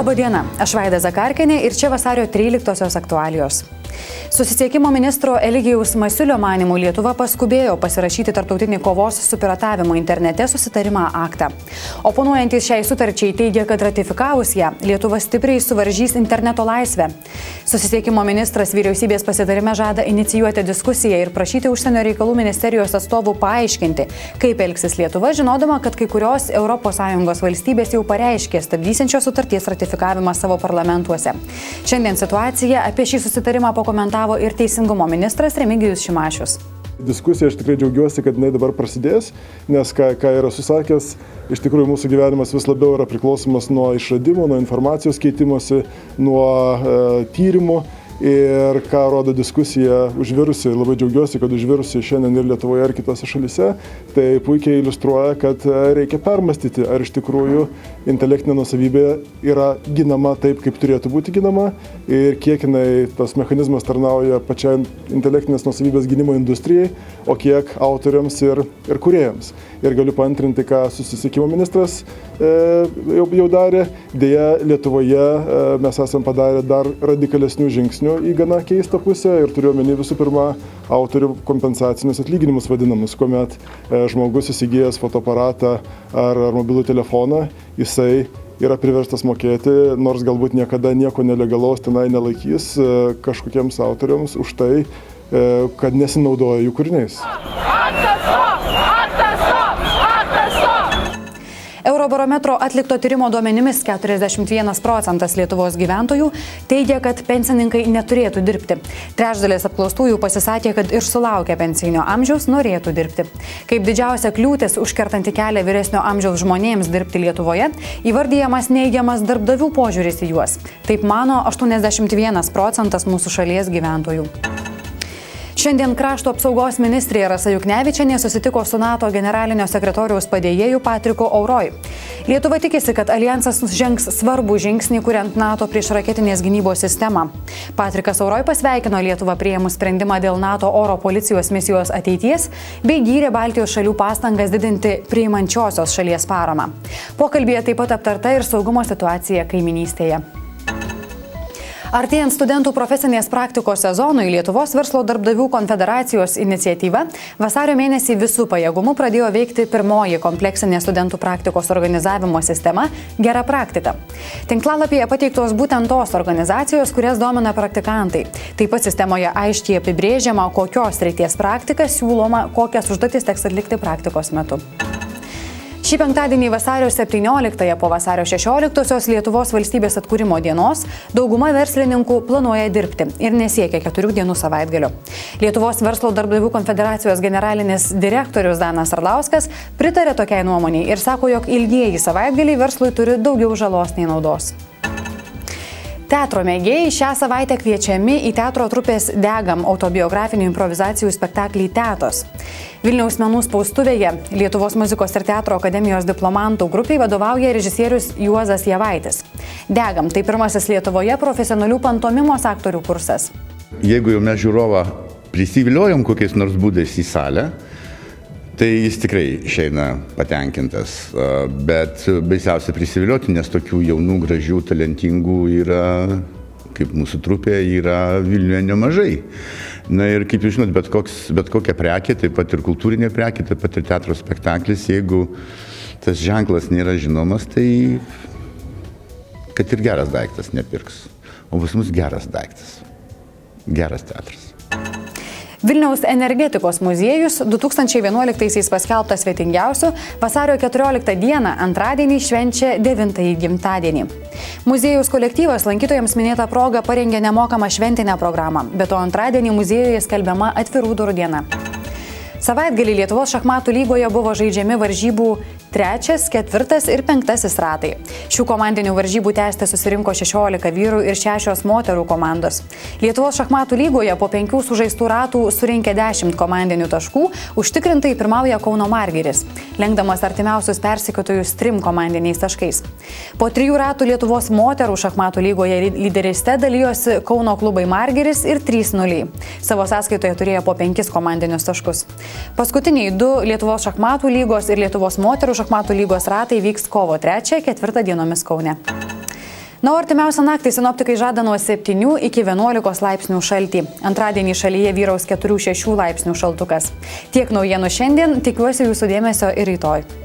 Labadiena, aš Vaida Zakarkienė ir čia vasario 13-osios aktualijos. Susisiekimo ministro Eligijaus Masiulio manymu Lietuva paskubėjo pasirašyti tarptautinį kovos su piratavimu internete susitarimą aktą. Oponuojantys šiai sutarčiai teigia, kad ratifikavus ją, Lietuva stipriai suvaržys interneto laisvę. Susisiekimo ministras vyriausybės pasitarime žada inicijuoti diskusiją ir prašyti užsienio reikalų ministerijos atstovų paaiškinti, kaip elgsis Lietuva, žinodama, kad kai kurios ES valstybės jau pareiškė stabdysiančios sutarties ratifikavimą savo parlamentuose. Šiandien situaciją apie šį susitarimą pakomentavo ir Teisingumo ministras Remigijus Šimašius. Diskusija, aš tikrai džiaugiuosi, kad jinai dabar prasidės, nes ką yra susakęs, iš tikrųjų mūsų gyvenimas vis labiau yra priklausomas nuo išradimų, nuo informacijos keitimosi, nuo tyrimų. Ir ką rodo diskusija užvirusi, labai džiaugiuosi, kad užvirusi šiandien ir Lietuvoje, ir kitose šalyse, tai puikiai iliustruoja, kad reikia permastyti, ar iš tikrųjų intelektinė nuosavybė yra ginama taip, kaip turėtų būti ginama ir kiek tas mechanizmas tarnauja pačiai intelektinės nuosavybės gynimo industrijai, o kiek autoriams ir kūrėjams. Ir galiu paantrinti, ką susisiekimo ministras jau darė. Deja, Lietuvoje mes esam padarę dar radikalesnių žingsnių į gana keistą pusę ir turiu omeny visų pirma autorių kompensacinius atlyginimus vadinamus, kuomet žmogus įsigijęs fotoaparatą ar mobilų telefoną, jisai yra priverstas mokėti, nors galbūt niekada nieko nelegalaus tenai nelaikys kažkokiems autoriams už tai, kad nesinaudoja jų kūriniais. Eurobarometro atlikto tyrimo duomenimis 41% Lietuvos gyventojų teigia, kad pensininkai neturėtų dirbti. Trečdalis apklaustųjų pasisakė, kad ir sulaukę pensinio amžiaus norėtų dirbti. Kaip didžiausia kliūtis užkertanti kelią vyresnio amžiaus žmonėms dirbti Lietuvoje, įvardyjamas neigiamas darbdavių požiūris į juos. Taip mano 81% mūsų šalies gyventojų. Šiandien krašto apsaugos ministrė Rasa Juknevičienė susitiko su NATO generalinio sekretoriaus padėjėju Patriku Auroj. Lietuva tikisi, kad alijansas žengs svarbų žingsnį, kuriant NATO priešraketinės gynybos sistemą. Patrikas Auroj pasveikino Lietuvą priėmus sprendimą dėl NATO oro policijos misijos ateities bei gyrė Baltijos šalių pastangas didinti priimančiosios šalies paramą. Pokalbyje taip pat aptarta ir saugumo situacija kaiminystėje. Artėjant studentų profesinės praktikos sezonui, Lietuvos verslo darbdavių konfederacijos iniciatyva vasario mėnesį visų pajėgumų pradėjo veikti pirmoji kompleksinė studentų praktikos organizavimo sistema Gera praktika. Tinklalapyje pateiktos būtent tos organizacijos, kurias domina praktikantai. Taip pat sistemoje aiškiai apibrėžiama, kokios srities praktika siūloma, kokias užduotis teks atlikti praktikos metu. Šį penktadienį vasario 17-ąją po vasario 16-osios Lietuvos valstybės atkūrimo dienos dauguma verslininkų planuoja dirbti ir nesiekia 4 dienų savaitgalio. Lietuvos verslo darbdavių konfederacijos generalinis direktorius Danas Arlauskas pritarė tokiai nuomonei ir sako, jog ilgieji savaitgaliai verslui turi daugiau žalos nei naudos. Teatro mėgėjai šią savaitę kviečiami į teatro trupės Degam autobiografinių improvizacijų spektaklį Tetos. Vilniaus menų spaustuvėje Lietuvos muzikos ir teatro akademijos diplomantų grupiai vadovauja režisierius Juozas Javaitis. Degam tai pirmasis Lietuvoje profesionalių pantomimos aktorių kursas. Jeigu jau mes žiūrovą prisiviliojom kokiais nors būdais į salę, tai jis tikrai išeina patenkintas, bet baisiausia prisivilioti, nes tokių jaunų, gražių, talentingų yra, kaip mūsų trupė, yra Vilniuje nemažai. Na ir kaip jūs žinot, bet kokia prekė, taip pat ir kultūrinė prekė, taip pat ir teatro spektaklis, jeigu tas ženklas nėra žinomas, tai kad ir geras daiktas nepirks. O pas mus geras daiktas, geras teatras. Vilniaus energetikos muziejus 2011-aisiais paskelbtas svetingiausiu, vasario 14 dieną antradienį švenčia 9-ąjį gimtadienį. Muziejaus kolektyvas lankytojams minėtą progą parengė nemokamą šventinę programą, be to antradienį muziejuje skelbiama atvirų durų diena. Savaitgalį Lietuvos šachmatų lygoje buvo žaidžiami varžybų 3., 4. ir 5. ratai. Šių komandinių varžybų tęsti susirinko 16 vyrų ir 6 moterų komandos. Lietuvos šachmatų lygoje po 5 sužaistų ratų surinkę 10 komandinių taškų, užtikrintai pirmauja Kauno Margiris, lenkdamas artimiausius persekiotojus 3 komandiniais taškais. Po 3 ratų Lietuvos moterų šachmatų lygoje lyderiste dalijosi Kauno klubai Margiris ir 3-0. Savo sąskaitoje turėjo po 5 komandinius taškus. Paskutiniai 2 Lietuvos šachmatų lygos ir Lietuvos moterų šachmatų lygos ratai vyks kovo 3-4 dienomis Kaune. Na, o artimiausią naktį sinoptikai žada nuo 7 iki 11 laipsnių šaltį. Antradienį šalyje vyraus 4-6 laipsnių šaltukas. Tiek naujienų šiandien, tikiuosi jūsų dėmesio ir rytoj.